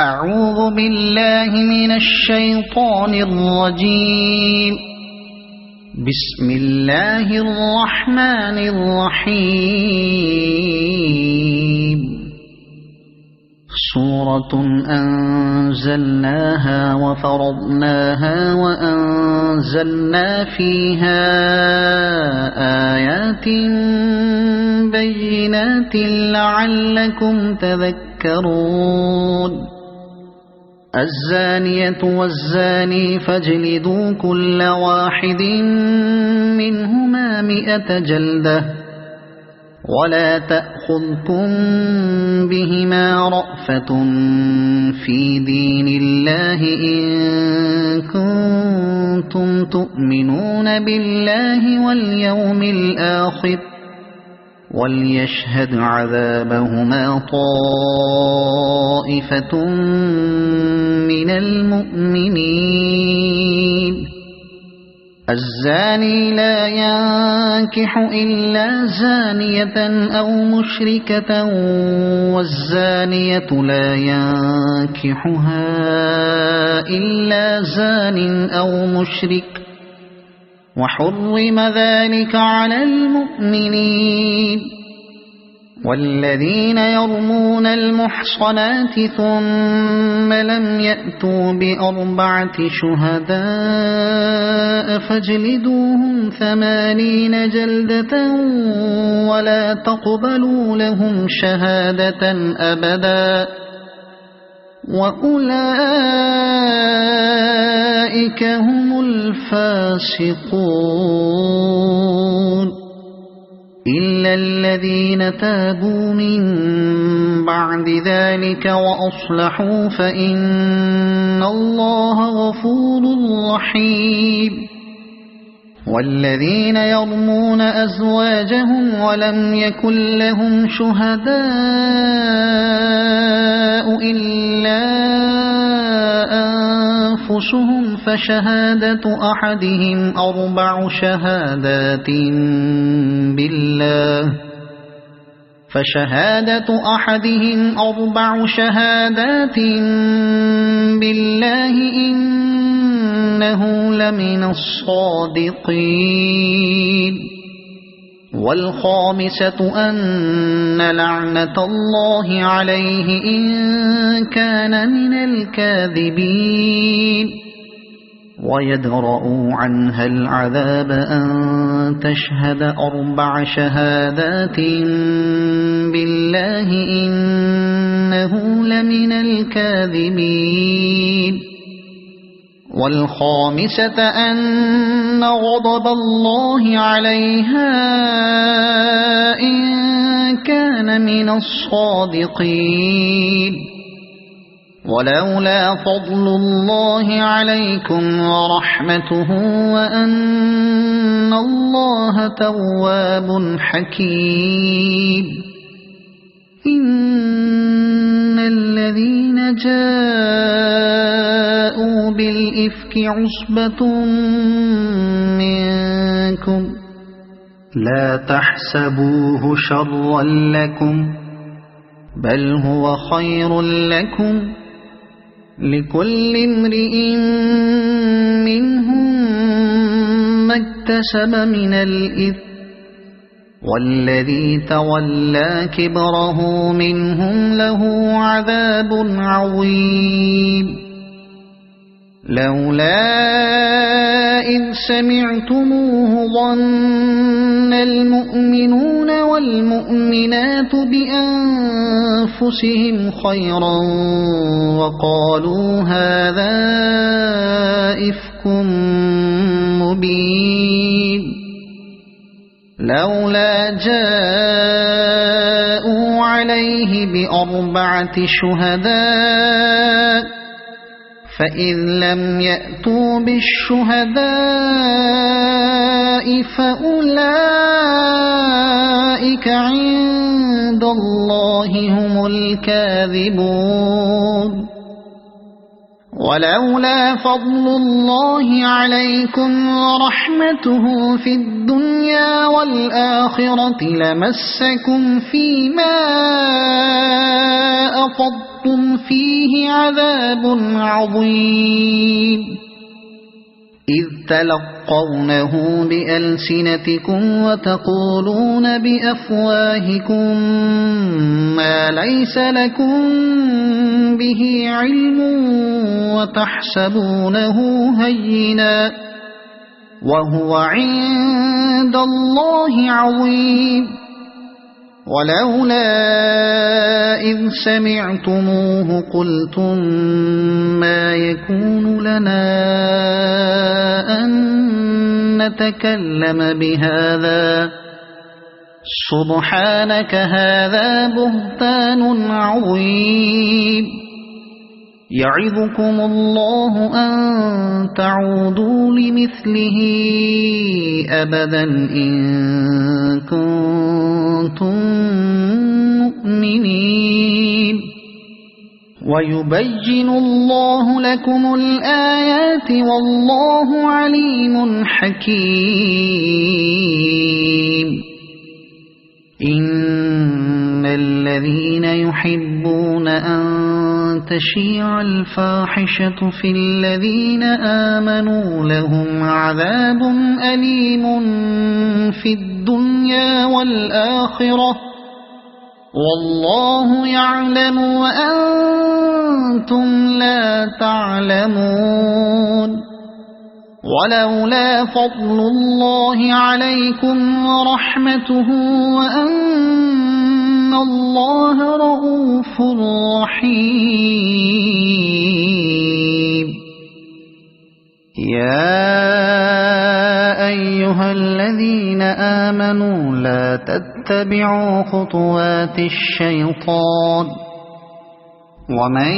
أعوذ بالله من الشيطان الرجيم. بسم الله الرحمن الرحيم. سورة أنزلناها وفرضناها وأنزلنا فيها آيات بينات لعلكم تذكرون. الزانية والزاني فاجلدوا كل واحد منهما 100 جلدة ولا تأخذكم بهما رأفة في دين الله إن كنتم تؤمنون بالله واليوم الآخر وليشهد عذابهما طائفة من المؤمنين. الزاني لا ينكح إلا زانية أو مشركة والزانية لا ينكحها إلا زان أو مشرك وحرم ذلك على المؤمنين. والذين يرمون المحصنات ثم لم يأتوا ب4 شهداء فاجلدوهم 80 جلدة ولا تقبلوا لهم شهادة أبدا وأولئك هم الفاسقون. إلا الذين تابوا من بعد ذلك وأصلحوا فإن الله غفور رحيم. والذين يرمون أزواجهم ولم يكن لهم شهداء إلا أنفسهم فشهادة أحدهم 4 شهادات بالله إنه لمن الصادقين. والخامسة أن لعنة الله عليه إن كان من الكاذبين. ويدرأ عنها العذاب أن تشهد 4 شهادات بالله إنه لمن الكاذبين. والخامسة أن غضب الله عليها إن كان من الصادقين. ولولا فضل الله عليكم ورحمته وأن الله تواب حكيم. إن الذين جاءوا بالإفك عصبة منكم لا تحسبوه شرا لكم بل هو خير لكم لكل امرئ منهم ما اكتسب من الإثم والذي تولى كبره منهم له عذاب عظيم. لولا إذ سمعتموه ظن المؤمنون والمؤمنات بأنفسهم خيرا وقالوا هذا إفك مبين. لولا جاءوا عليه ب4 شهداء فإذ لم يأتوا بالشهداء فأولئك عند الله هم الكاذبون. ولولا فضل الله عليكم ورحمته في الدنيا والآخرة لمسكم فيما أفضتم فيه عذاب عظيم إذ تلقونه بألسنتكم وتقولون بأفواهكم ما ليس لكم به علم وتحسبونه هينا وهو عند الله عظيم ولولا إذ سمعتموه قلتم ما يكون لنا أن نتكلم بهذا سبحانك هذا بهتان عظيم يعظكم الله أن تعودوا لمثله أبدا إن كنتم مؤمنين ويبين الله لكم الآيات والله عليم حكيم إن الذين يحبون أن تشيع الفاحشة في الذين آمنوا لهم عذاب أليم في الدنيا والآخرة والله يعلم وأنتم لا تعلمون ولولا فضل الله عليكم ورحمته وأن الله رؤوف رحيم يا أيها الذين آمنوا لا تتبعوا خطوات الشيطان ومن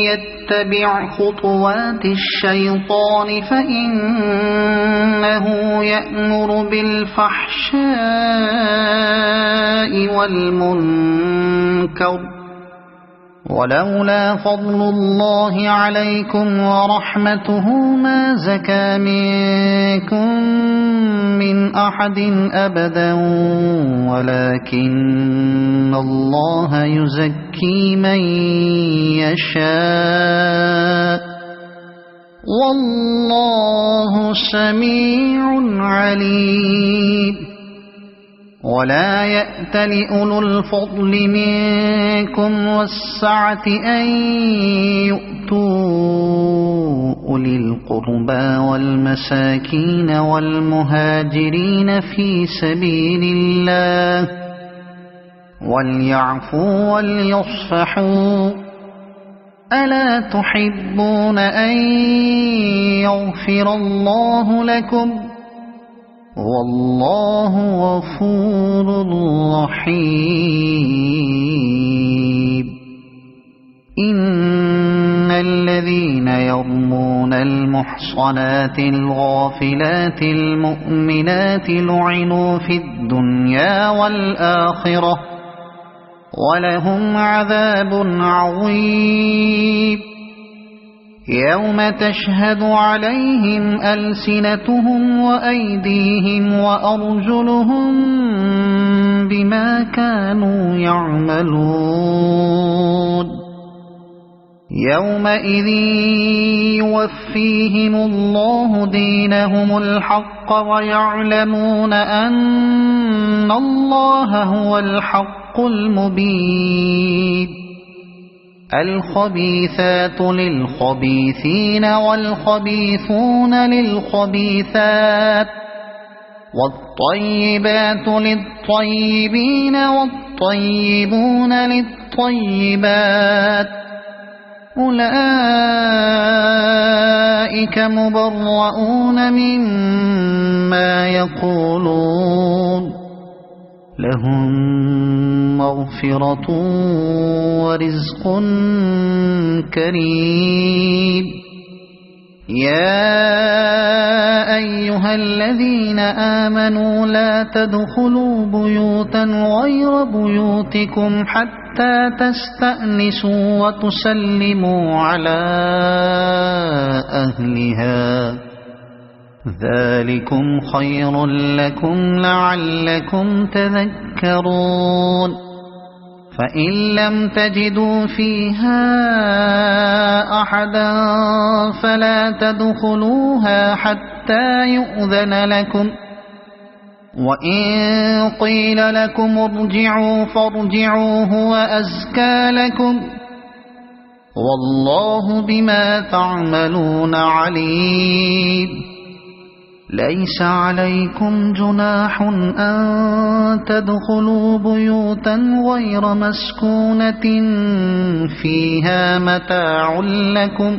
يتبع خطوات الشيطان فإنه يأمر بالفحشاء والمنكر ولولا فضل الله عليكم ورحمته ما زكى منكم من أحد أبدا ولكن الله يزكي من يشاء والله سميع عليم ولا يأتل أولو الفضل منكم والسعة أن يؤتوا أولي القربى والمساكين والمهاجرين في سبيل الله وليعفوا وليصفحوا ألا تحبون أن يغفر الله لكم والله غفور رحيم إن الذين يرمون المحصنات الغافلات المؤمنات لعنوا في الدنيا والآخرة ولهم عذاب عظيم يوم تشهد عليهم ألسنتهم وأيديهم وأرجلهم بما كانوا يعملون يومئذ يوفيهم الله دينهم الحق ويعلمون أن الله هو الحق المبين الخبيثات للخبيثين والخبيثون للخبيثات والطيبات للطيبين والطيبون للطيبات أولئك مبرؤون مما يقولون لهم مغفرة ورزق كريم يا أيها الذين آمنوا لا تدخلوا بيوتا غير بيوتكم حتى تستأنسوا وتسلموا على أهلها ذلكم خير لكم لعلكم تذكرون فإن لم تجدوا فيها أحدا فلا تدخلوها حتى يؤذن لكم وإن قيل لكم ارجعوا فارجعوا هو أزكى لكم والله بما تعملون عليم ليس عليكم جناح أن تدخلوا بيوتا غير مسكونة فيها متاع لكم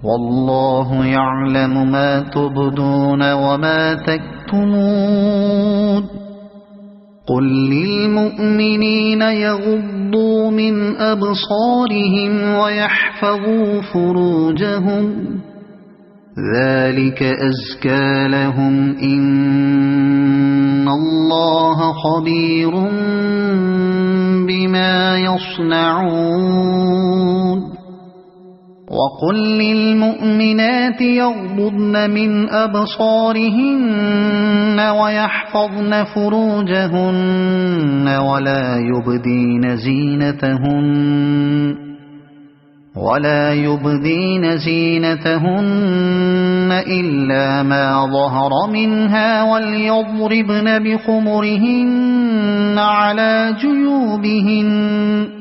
والله يعلم ما تبدون وما تكتمون قل للمؤمنين يغضوا من أبصارهم ويحفظوا فروجهم ذلك أزكى لهم إن الله خبير بما يصنعون وقل للمؤمنات يغضضن من أبصارهن ويحفظن فروجهن ولا يبدين زينتهن إلا ما ظهر منها وليضربن بخمرهن على جيوبهن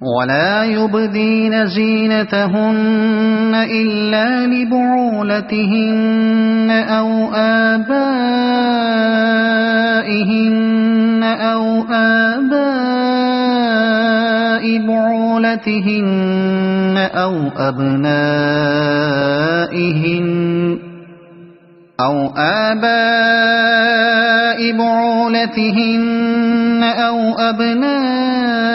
ولا يبدين زينتهن إلا لبعولتهن أو آبائهن أو آباء بعولتهن أو أبنائهن أو آباء بعولتهن أو أبنائهن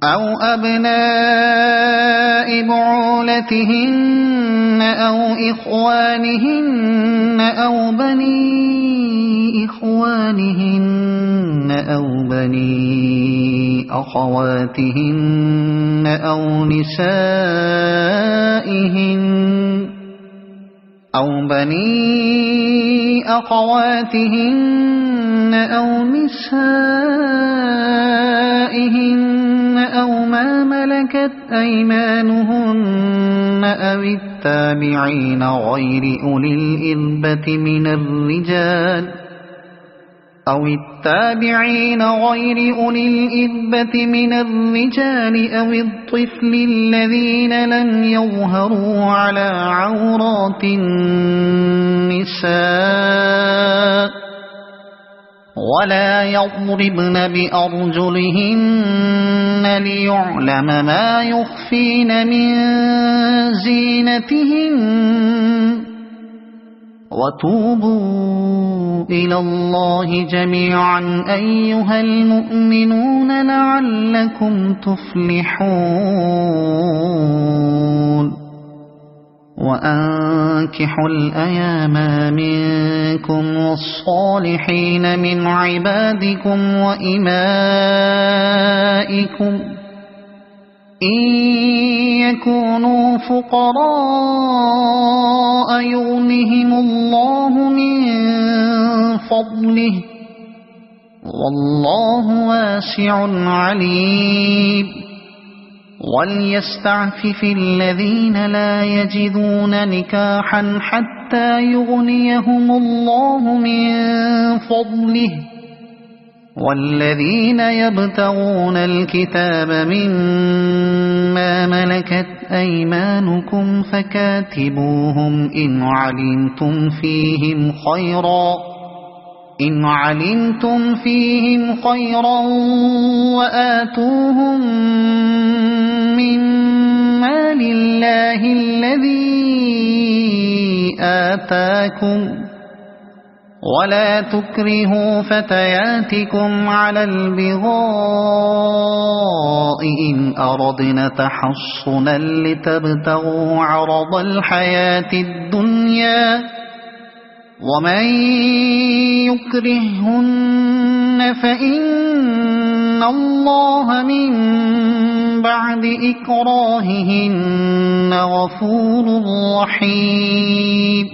أو أبناء بعولتهن أو إخوانهن أو بني إخوانهن أو بني أخواتهن أو نسائهن أو ما ملكت أيمانهن أو التابعين غير أولي الإربة من الرجال أو الطفل الذين لم يظهروا على عورات النساء ولا يضربن بأرجلهن ليعلم ما يخفين من زينتهن وتوبوا إلى الله جميعا أيها المؤمنون لعلكم تفلحون وأنكحوا الأيام منكم والصالحين من عبادكم وإمائكم إن يكونوا فقراء يغنهم الله من فضله والله واسع عليم وليستعفف الذين لا يجدون نكاحا حتى يغنيهم الله من فضله والذين يبتغون الكتاب مما ملكت أيمانكم فكاتبوهم إن علمتم فيهم خيرا وآتوهم مما لله الذي آتاكم ولا تكرهوا فتياتكم على البغاء إن أردنا تحصنا لتبتغوا عرض الحياة الدنيا ومن يكرهن فإن الله من بعد إكراههن غفور رحيم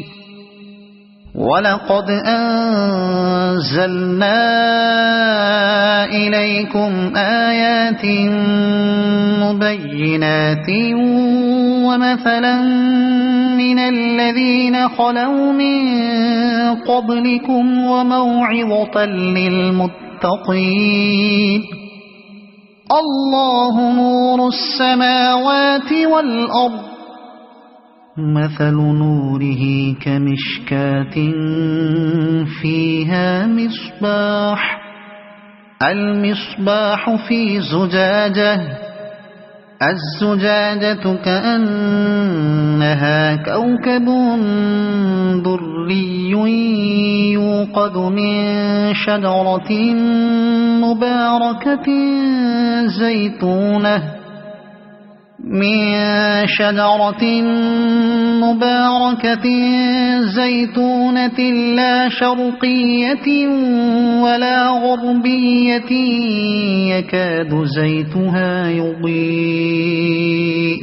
ولقد أنزلنا إليكم آيات مبينات ومثلا من الذين خلوا من قبلكم وموعظة للمتقين الله نور السماوات والأرض مثل نوره كمشكاة فيها مصباح المصباح في زجاجة الزجاجة كأنها كوكب دري يوقد من شجرة مباركة زيتونة لا شرقية ولا غربية يكاد زيتها يضيء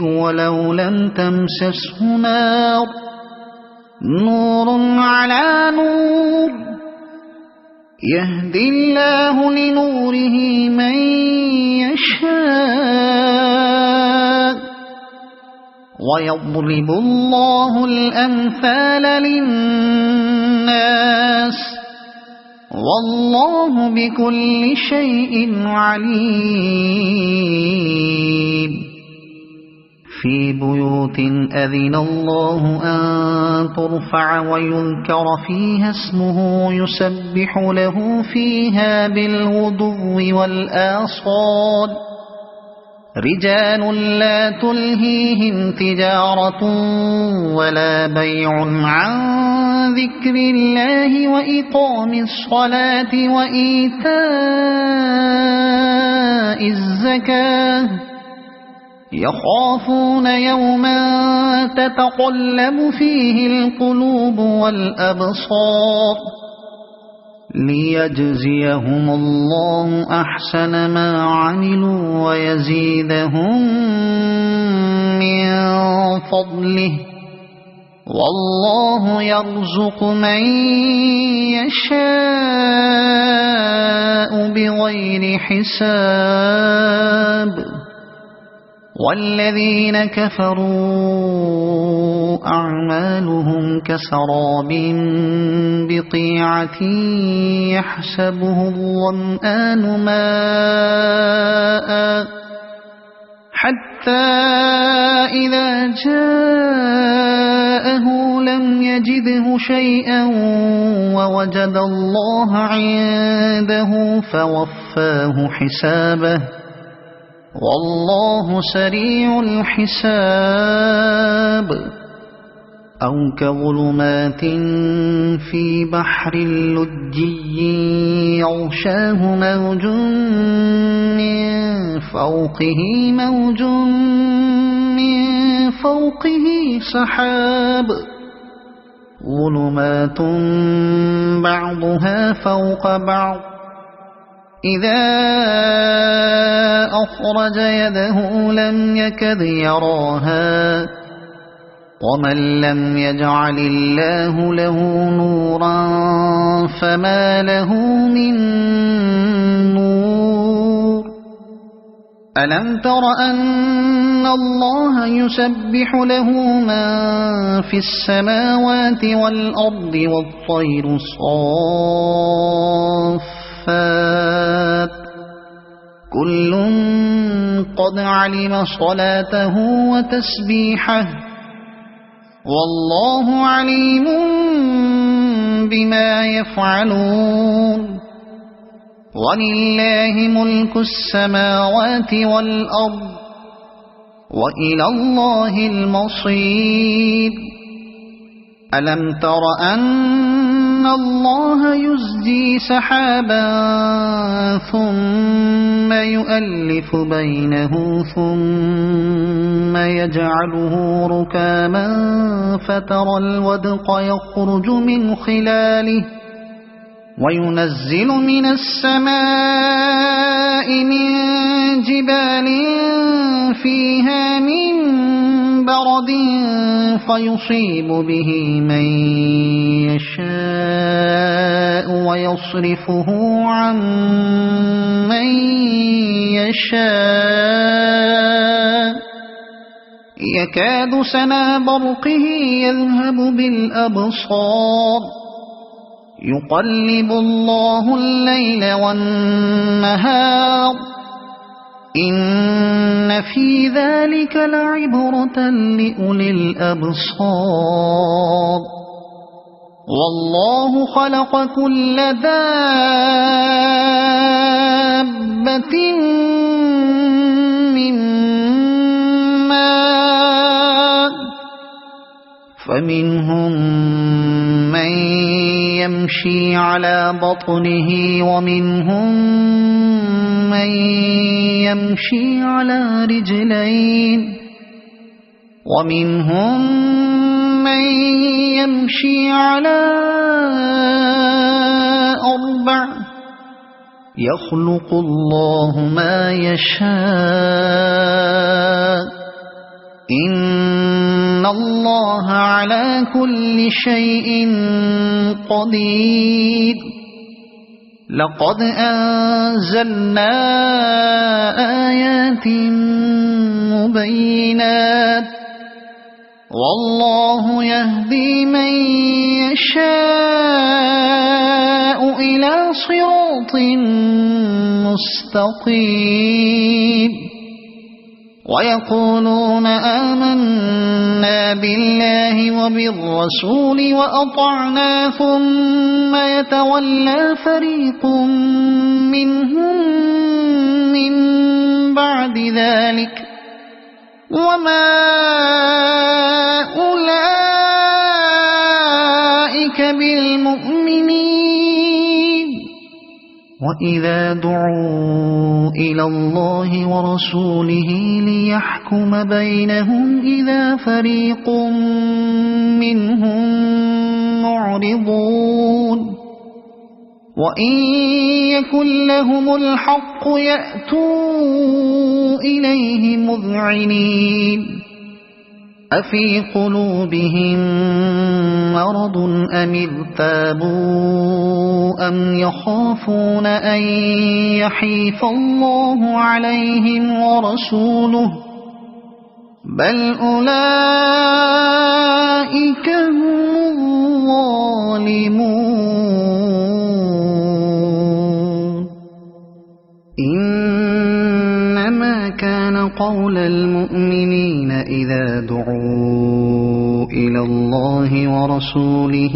ولو لم تمسسه نار نور على نور يهدي الله لنوره من يشاء ويضرب الله الأمثال للناس والله بكل شيء عليم في بيوت أذن الله أن ترفع ويذكر فيها اسمه يسبح له فيها بالغدو والآصال رجال لا تلهيهم تجارة ولا بيع عن ذكر الله وإقام الصلاة وإيتاء الزكاة يخافون يوما تتقلب فيه القلوب والأبصار ليجزيهم الله أحسن ما عملوا ويزيدهم من فضله والله يرزق من يشاء بغير حساب والذين كفروا أعمالهم كسراب بقيعة يحسبه الظمآن ماء حتى إذا جاءه لم يجده شيئا ووجد الله عنده فوفاه حسابه والله سريع الحساب أو كظلمات في بحر لجي يغشاه موج من فوقه سحاب ظلمات بعضها فوق بعض إذا أخرج يده لم يكد يراها ومن لم يجعل الله له نورا فما له من نور ألم تر أن الله يسبح له من في السماوات والأرض والطير صافات كل قد علم صلاته وتسبيحه والله عليم بما يفعلون ولله ملك السماوات والأرض وإلى الله المصير ألم تر أن الله يزجي سحابا ثم يؤلف بينه ثم يجعله ركاما فترى الودق يخرج من خلاله وينزل من السماء من جبال فيها من برد فيصيب به من يشاء ويصرفه عن من يشاء يكاد سنا برقه يذهب بالأبصار يقلب الله الليل والنهار إن في ذلك لعبرة لأولي الأبصار والله خلق كل دابة من ماء فمنهم من يمشي على بطنه ومنهم من يمشي على رجلين ومنهم من يمشي على أربع يخلق الله ما يشاء إن الله على كل شيء قدير لقد أنزلنا آيات مبينات والله يهدي من يشاء إلى صراط مستقيم ويقولون آمنا بالله وبالرسول وأطعنا ثم يتولى فريق منهم من بعد ذلك وما أولئك بالمؤمنين وإذا دعوا إلى الله ورسوله ليحكم بينهم إذا فريق منهم معرضون وإن يكن لهم الحق يأتوا إليه مذعنين أفي قلوبهم مرض أم ارتابوا أم يخافون أن يحيف الله عليهم ورسوله بل أولئك هم الظالمون إنما كان قول المؤمنين إذا دعوا إلى الله ورسوله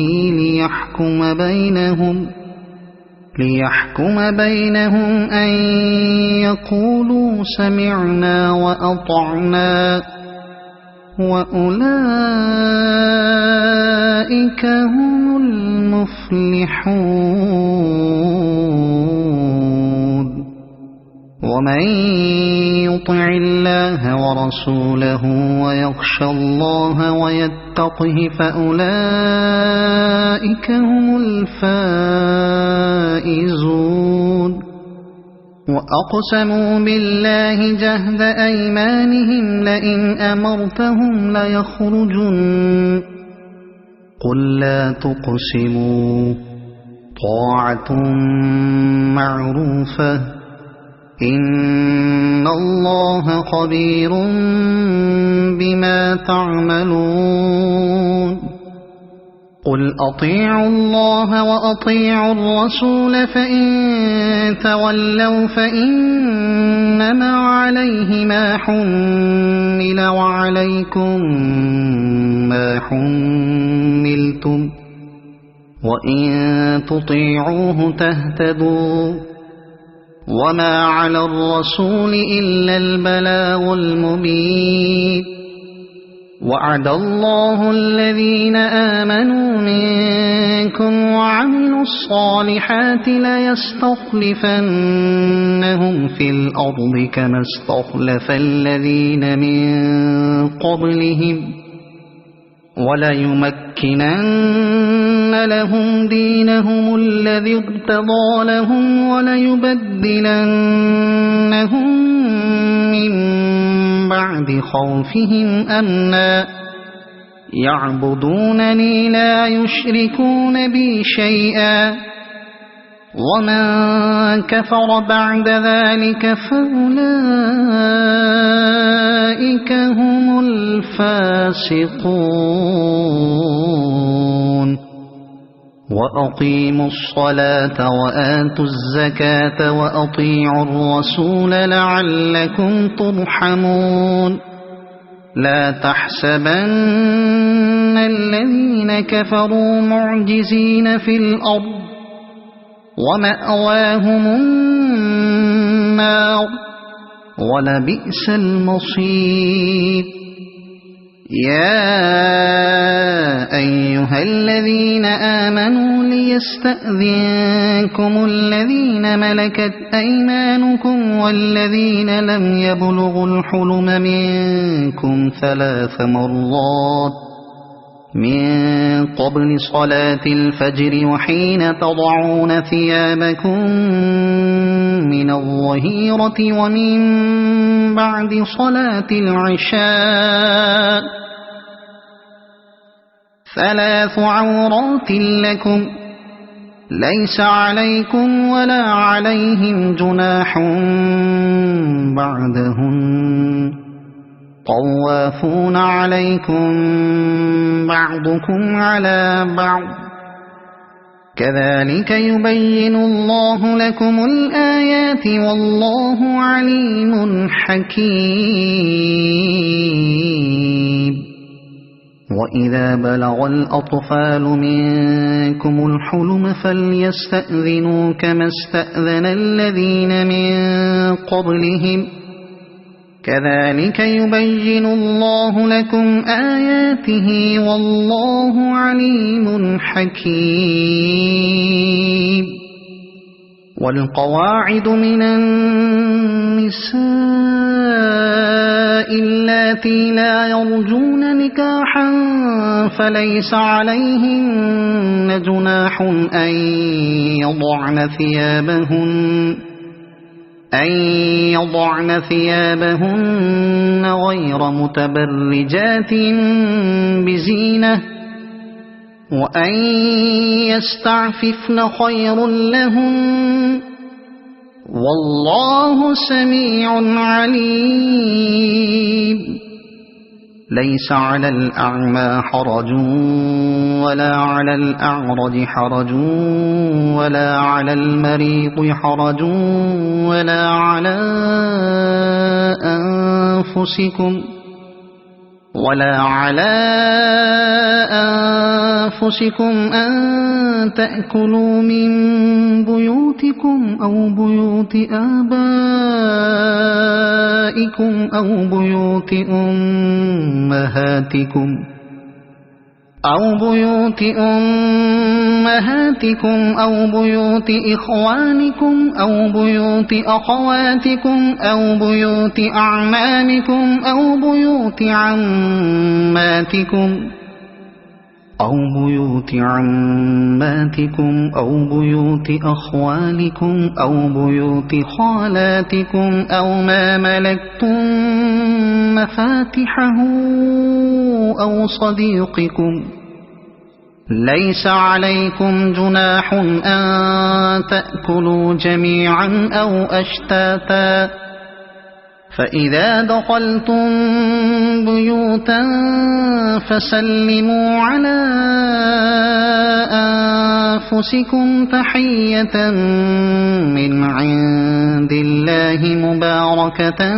ليحكم بينهم أن يقولوا سمعنا وأطعنا وأولئك هم المفلحون ومن يطع الله ورسوله ويخشى الله ويتقه فأولئك هم الفائزون وأقسموا بالله جهد أيمانهم لئن أمرتهم ليخرجن قل لا تقسموا طاعة معروفة إن الله خبير بما تعملون قل أطيعوا الله وأطيعوا الرسول فإن تولوا فإنما عليه ما حمل وعليكم ما حملتم وإن تطيعوه تهتدوا وما على الرسول إلا البلاغ المبين وعد الله الذين آمنوا منكم وعملوا الصالحات ليستخلفنهم في الأرض كما استخلف الذين من قبلهم وليمكنن لهم دينهم الذي ارتضى لهم وليبدلنهم من بعد خوفهم أمنا يعبدونني لا يشركون بي شيئا ومن كفر بعد ذلك فأولئك هم الفاسقون وأقيموا الصلاة وآتوا الزكاة وأطيعوا الرسول لعلكم ترحمون لا تحسبن الذين كفروا معجزين في الأرض ومأواهم النار ولبئس المصير يا أيها الذين آمنوا ليستأذنكم الذين ملكت أيمانكم والذين لم يبلغوا الحلم منكم 3 مرات من قبل صلاة الفجر وحين تضعون ثيابكم من الظهيرة ومن بعد صلاة العشاء 3 عورات لكم ليس عليكم ولا عليهم جناح بعدهن طوافون عليكم بعضكم على بعض كذلك يبين الله لكم الآيات والله عليم حكيم وإذا بلغ الأطفال منكم الحلم فليستأذنوا كما استأذن الذين من قبلهم كذلك يبين الله لكم آياته والله عليم حكيم والقواعد من النساء اللاتي لا يرجون نكاحا فليس عليهن جناح أن يضعن ثيابهن غير متبرجات بزينة وأن يستعففن خير لهن والله سميع عليم ليس على الأعمى حرج ولا على الأعرج حرج ولا على المريض حرج ولا على أنفسكم أن تأكلوا من بيوتكم أو بيوت آبائكم أو بيوت أمهاتكم أو بيوت إخوانكم أو بيوت أخواتكم أو بيوت أعمامكم أو بيوت عماتكم أو بيوت أخوالكم أو بيوت خالاتكم أو ما ملكتم مفاتحه أو صديقكم ليس عليكم جناح أن تأكلوا جميعا أو أشتاتا فإذا دخلتم بيوتا فسلموا على أنفسكم تحية من عند الله مباركة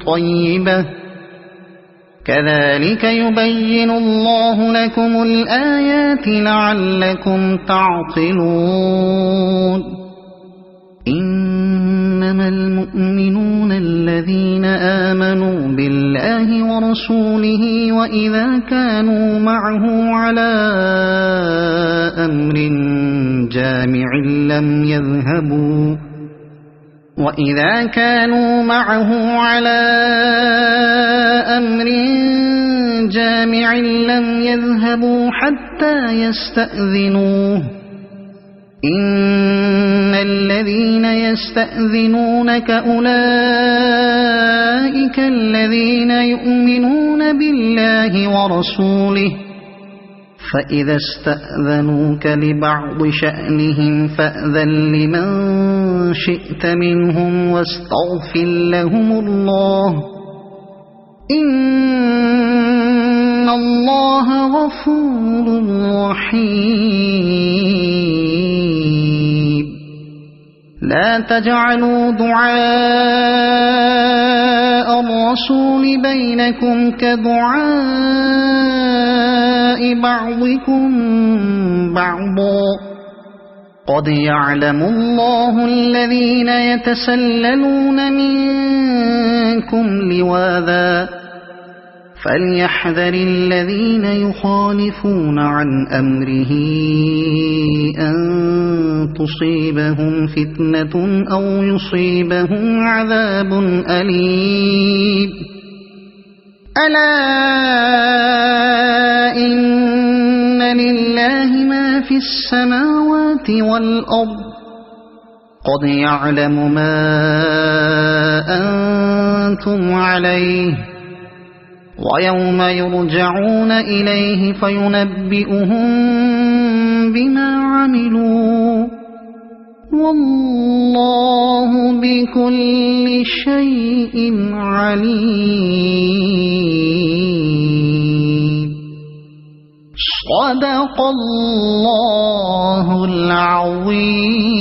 طيبة كذلك يبين الله لكم الآيات لعلكم تعقلون إنما المؤمنون الذين آمنوا بالله ورسوله وإذا كانوا معه على أمر جامع لم يذهبوا وإذا كانوا معه على أمر جامع لم يذهبوا حتى يستأذنوه إن الذين يستأذنونك أولئك الذين يؤمنون بالله ورسوله فإذا استأذنوك لبعض شأنهم فأذن لمن شئت منهم واستغفر لهم الله إن الله غفور رحيم لا تجعلوا دعاء الرسول بينكم كدعاء بعضكم بعضا قد يعلم الله الذين يتسللون منكم لواذا فليحذر الذين يخالفون عن أمره أن تصيبهم فتنة أو يصيبهم عذاب أليم ألا إن لله ما في السماوات والأرض قد يعلم ما أنتم عليه ويوم يرجعون إليه فينبئهم بما عملوا والله بكل شيء عليم صدق الله العظيم.